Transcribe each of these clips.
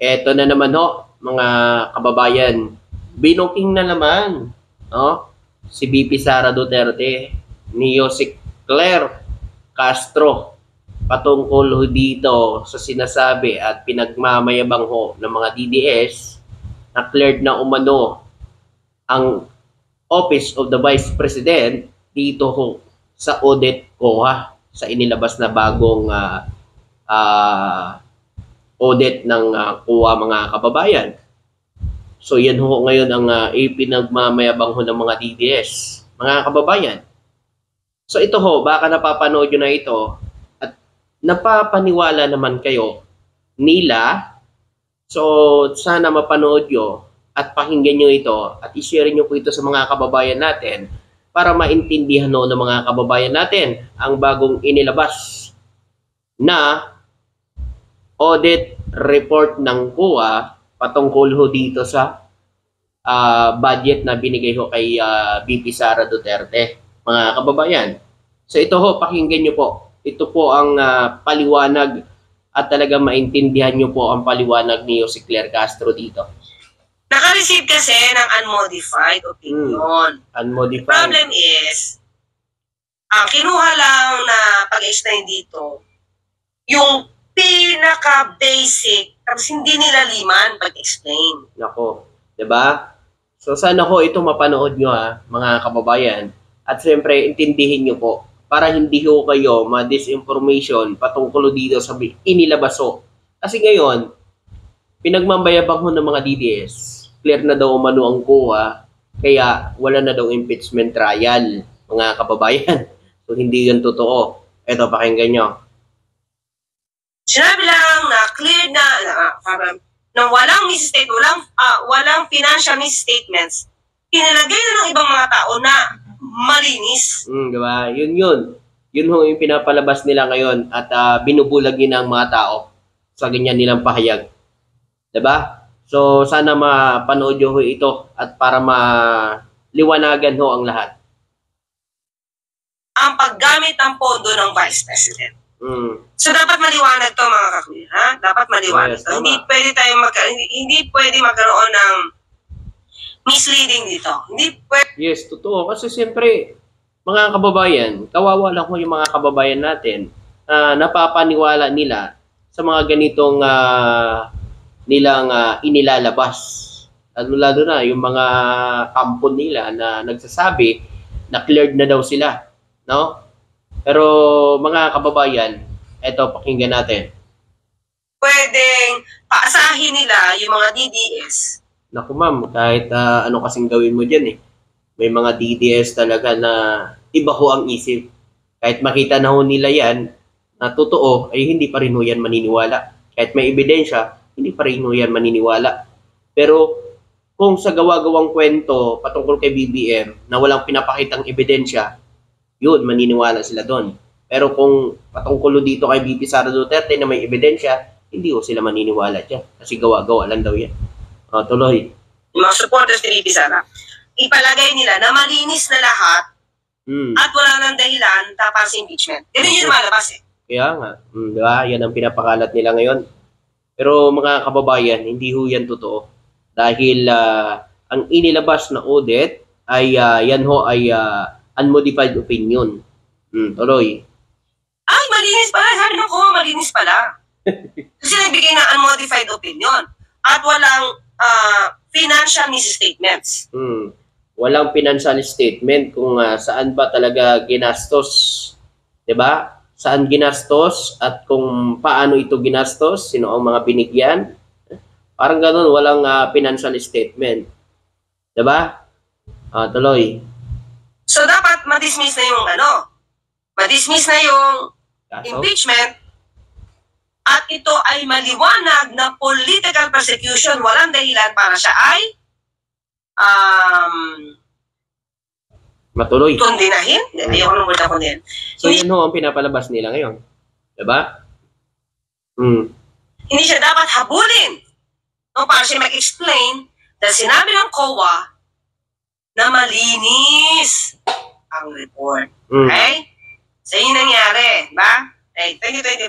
Eto na naman ho, mga kababayan. Binuking na naman, no? Si BP Sara Duterte ni Jose Claire Castro patungkol ho dito sa sinasabi at pinagmamayabang ho ng mga DDS na cleared na umano ang Office of the Vice President dito ho sa audit COA sa inilabas na bagong audit ng COA, mga kababayan. So yan ho ngayon ang ipinagmamayabang ho ng mga DDS, mga kababayan. So ito ho, baka napapanood nyo na ito at napapaniwala naman kayo nila. So sana mapanood nyo at pakinggan nyo ito at i-share nyo po ito sa mga kababayan natin para maintindihan ho ng mga kababayan natin ang bagong inilabas na audit report ng COA patungkol ho dito sa budget na binigay ho kay BP Sara Duterte, mga kababayan. So ito ho, pakinggan nyo po. Ito po ang paliwanag at talagang maintindihan nyo po ang paliwanag ni Jose Claire Castro dito. Naka-receive kasi ng unmodified opinion. Unmodified. Problem is, ang kinuha lang na pag-explain dito, yung pinaka-basic, tapos hindi nila liman pag-explain. Nako, 'di ba? So sana ho ito mapanood nyo mga kababayan. At siyempre, intindihin nyo po para hindi ho kayo ma-disinformation patungkol dito sa inilabas ho. Kasi ngayon, pinagmamayabang ho ng mga DDS. Clear na daw umano ang COA, kaya wala na daw impeachment trial, mga kababayan. So hindi yun totoo. Ito, pakinggan nyo. Sinabi lang na clear na walang misstatement, walang financial misstatements, pinalagay na ng ibang mga tao na malinis. Diba? Yun. Yun ho yung pinapalabas nila ngayon at binubulag nila ang mga tao sa ganyan nilang pahayag. Diba? So, sana mapanood nyo ho ito at para maliwanagan ho ang lahat. Ang paggamit ng pondo ng Vice President. So dapat maliwanag to, mga kakuya, ha? Dapat maliwanag to. Hindi pwede tayo hindi pwede magkaroon ng misleading dito. Hindi pwede. Yes, totoo. Kasi siyempre, mga kababayan, kawawa lang ho yung mga kababayan natin na napapaniwala nila sa mga ganitong nilang inilalabas. Lalo na yung mga kampo nila na nagsasabi na cleared na daw sila, no? Pero mga kababayan, eto, pakinggan natin. Pwedeng paasahin nila yung mga DDS. Naku ma'am, kahit ano kasing gawin mo dyan May mga DDS talaga na iba ho ang isip. Kahit makita na ho nila yan, na totoo, ay hindi pa rin ho yan maniniwala. Kahit may ebidensya, hindi pa rin ho yan maniniwala. Pero kung sa gawa-gawang kwento patungkol kay BBM na walang pinapakitang ebidensya, yun, maniniwala sila doon. Pero kung patungkol dito kay BP Sara Duterte na may ebidensya, hindi ho sila maniniwala dyan. Kasi gawa-gawa lang daw yan. Tuloy. Yung mga supporters ni BP Sara, ipalagay nila na malinis na lahat at wala nang dahilan para sa impeachment. Ganun yun malabas Kaya nga. Diba? Yan ang pinapakalat nila ngayon. Pero mga kababayan, hindi ho yan totoo. Dahil ang inilabas na audit ay yan ho ay unmodified opinion. Tuloy. Ay, malinis pala. Sabi ko, malinis pala. Kasi nagbigay ng unmodified opinion. At walang financial misstatements. Walang financial statement kung saan ba talaga ginastos. Diba? Saan ginastos at kung paano ito ginastos, sino ang mga binigyan. Parang ganun, walang financial statement. Diba? Tuloy. So dapat ma-dismiss na yung ma-dismiss na yung impeachment at ito ay maliwanag na political persecution, walang dahilan para siya ay matuloy. Kundinahin? Ayoko nung word ako din. So yun ho ang pinapalabas nila ngayon. Diba? Hindi siya dapat habulin para siya mag-explain dahil sinabi ng COA na malinis ang report. Okay? So, yun nangyari. Ba? Okay,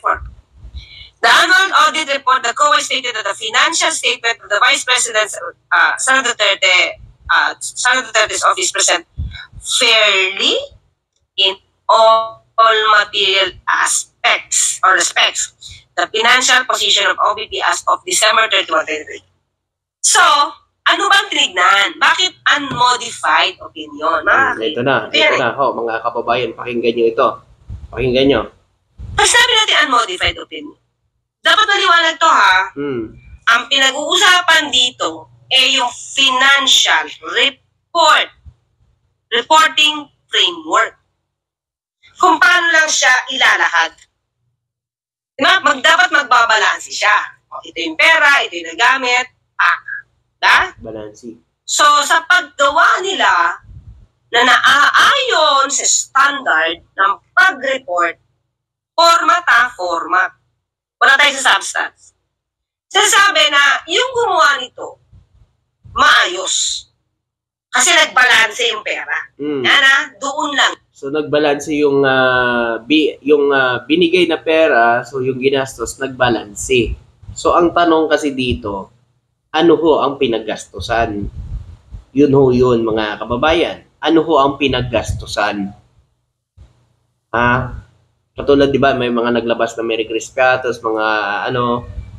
2024. The annual audit report, the COA stated that the financial statement of the Vice President, Sara Duterte's office present fairly in all material aspects or respects the financial position of OBP as of December 31, 2023. So, ano bang tinignan? Bakit unmodified opinion? Ito na. Mga kababayan, pakinggan nyo ito. Pakinggan nyo. Pag sabi natin unmodified opinion, dapat maliwanag to ha. Ang pinag-uusapan dito ay yung financial reporting framework. Kung paano lang siya ilalahad. Diba? Dapat magbabalansi siya. Ito yung pera, ito yung nagamit, Balansi. So, sa paggawa nila na naaayon sa standard ng pag-report, format. Wala tayo sa substance. Sasabi na yung gumawa nito, maayos. Kasi nagbalanse yung pera. Doon lang. So, nagbalanse yung, binigay na pera, so yung ginastos, nagbalanse. So, ang tanong kasi dito, ano ho ang pinaggastusan? Yun mga kababayan. Ano ho ang pinaggastusan? Katulad, di ba, may mga naglabas na Merry Crispiatos, mga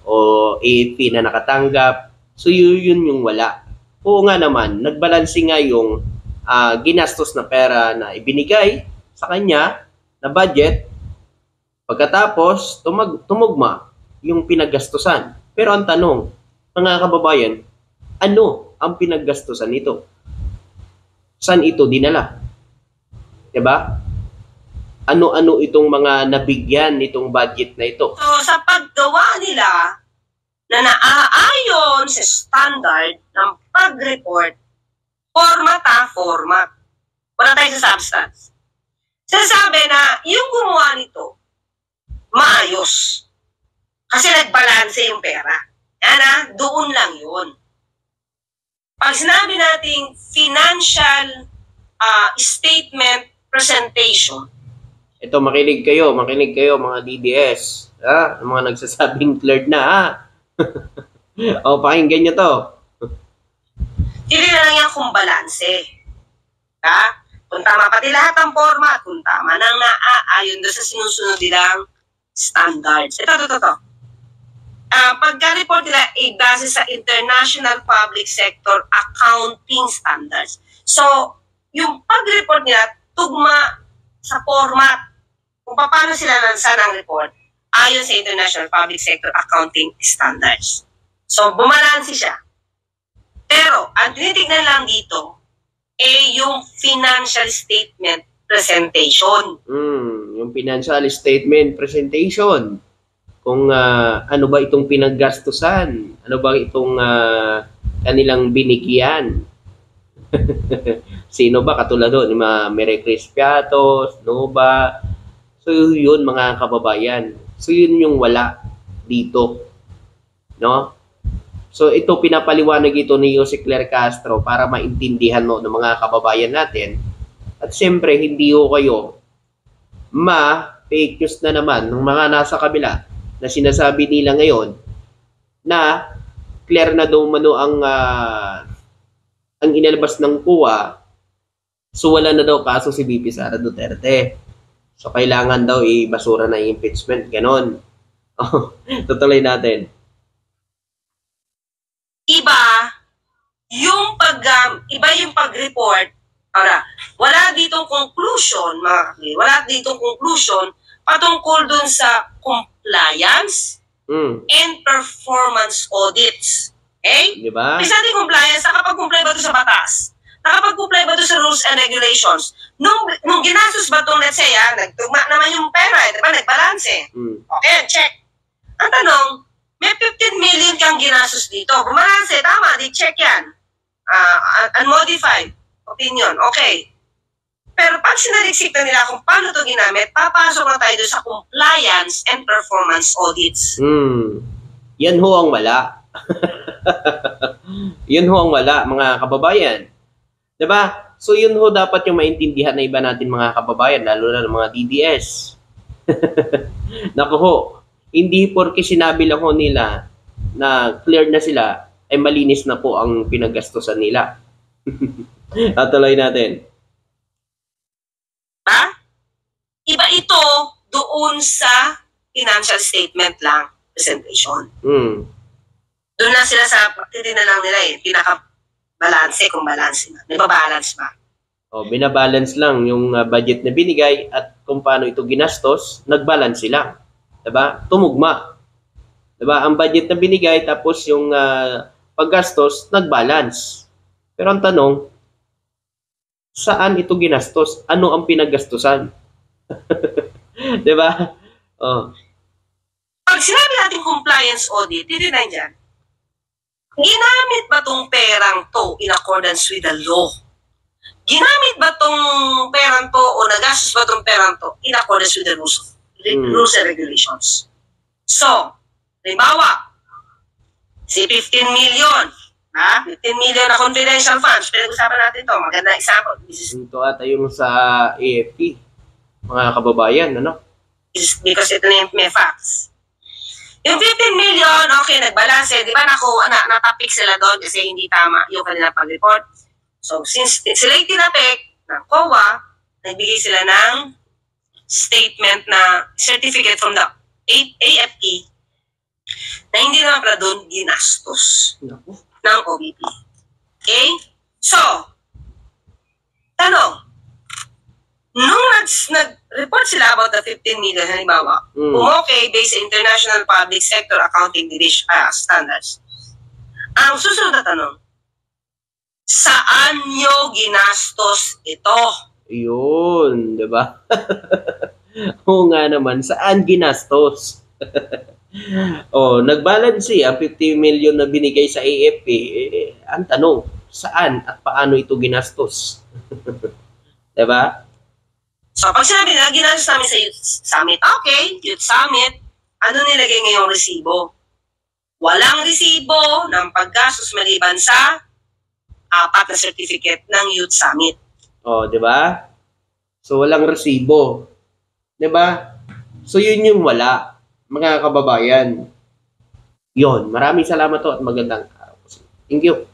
o AFP na nakatanggap. So, yun yung wala. Oo nga naman, nagbalanse nga yung ginastos na pera na ibinigay sa kanya na budget. Pagkatapos, tumugma yung pinaggastusan. Pero ang tanong, mga kababayan, ano ang pinaggastusan nito? Saan ito dinala? Diba? Ano-ano itong mga nabigyan nitong budget na ito? So, sa paggawa nila na naaayon sa standard ng pag-report, format. Wala tayo sa substance. Sasabi na yung gumawa nito, maayos. Kasi nagbalanse yung pera. Doon lang yun. Pag sinabi nating financial statement presentation, ito, makinig kayo mga DDS. Mga nagsasabing cleared na, pakinggan nyo to. Hindi na lang yan kung balanse. Kung tama pati lahat ang format, kung tama nang naaayon doon sa sinusunod nilang standards. Ito. Pagka-report nila ay base sa International Public Sector Accounting Standards. So, yung pag-report nila, tugma sa format kung paano sila lansan ang report ayon sa International Public Sector Accounting Standards. So, bumalansi siya. Pero, ang tinitignan lang dito ay yung financial statement presentation. Yung financial statement presentation. Kung ano ba itong pinaggastusan, ano ba itong kanilang binigyan. Sino ba katulad doon? Merry Crispiatos, Nova. So yun mga kababayan. So yun yung wala dito. No? So ito pinapaliwanag ito ni Jose Claire Castro para maintindihan ng mga kababayan natin. At siyempre hindi ho kayo fake news na naman ng mga nasa kabila na sinasabi nila ngayon na clear na daw mano ang inalabas ng COA, so wala na daw kaso si VP Sara Duterte. So kailangan daw ibasura na yung impeachment, ganon. Tutuloy natin. Iba yung pag-report. Wala ditong conclusion, mga kakli. Wala ditong conclusion patungkol dun sa compliance and performance audits. Okay? Diba? Kasi natin compliance, nakapag-comply ba ito sa batas? Nakapag-comply ba ito sa rules and regulations? Nung ginastos ba itong, let's say, nagtugma naman yung pera, diba? Nagbalanse. Okay, check. Ang tanong, may 15 million kang ginastos dito. Bumalanse, tama, di-check yan. Unmodified opinion, okay. Pero pag sinaliksik na nila kung paano ito ginamit, papasok na tayo doon sa compliance and performance audits. Yan ho ang wala. Yun ho ang wala, mga kababayan. Diba? So yun ho dapat yung maintindihan na iba natin mga kababayan, lalo na ng mga DDS. Naku ho, Hindi porke sinabi lang ho nila na clear na sila, ay malinis na po ang pinaggastusan nila. Tuloy natin. Ha? Iba ito doon sa financial statement lang, presentation. Doon na sila sa, hindi na lang nila pinaka-balance kung balance na. May ba-balance ba? Binabalance lang yung budget na binigay at kung paano ito ginastos, nag-balance sila. Diba? Tumugma. Diba? Ang budget na binigay tapos yung paggastos, nag-balance. Pero ang tanong, saan ito ginastos? Ano ang pinaggastusan? Diba? Pag sinabi natin compliance audit, hindi na dyan. Ginamit ba tong perang to in accordance with the law? Ginamit ba tong perang to o nagastos ba tong perang to in accordance with the rules and regulations? So, halimbawa, si 15 million, 15 million na confidential funds, pinag-usapan natin to, maganda example. Ito ata yung sa AFP, mga kababayan, ano? Because ito na yung may facts. Yung 15 million, okay, nagbalanse, di ba natapik sila doon kasi hindi tama yung kanila pag-report. So, since sila yung tinapik ng COA, nagbigay sila ng statement na certificate from the AFP na hindi naman pala doon ginastos ng OBP. Okay? So, tanong, nung nag-report sila about the 15 million, halimbawa, okay, based on International Public Sector Accounting Standards, ang susunod na tanong, saan nyo ginastos ito? Yun, di ba? Oo nga naman, saan ginastos? Nagbalance ang 50 million na binigay sa AFP. Ang tanong, saan at paano ito ginastos? Di ba? So, pag sinabi na, ginastos namin sa Youth Summit, okay, Youth Summit, ano nilagay ngayong resibo? Walang resibo ng paggastos maliban sa 4 na certificate ng Youth Summit. Di ba? So, walang resibo. Di ba? So, yun yung wala, mga kababayan. Yon, maraming salamat at magandang araw. Thank you.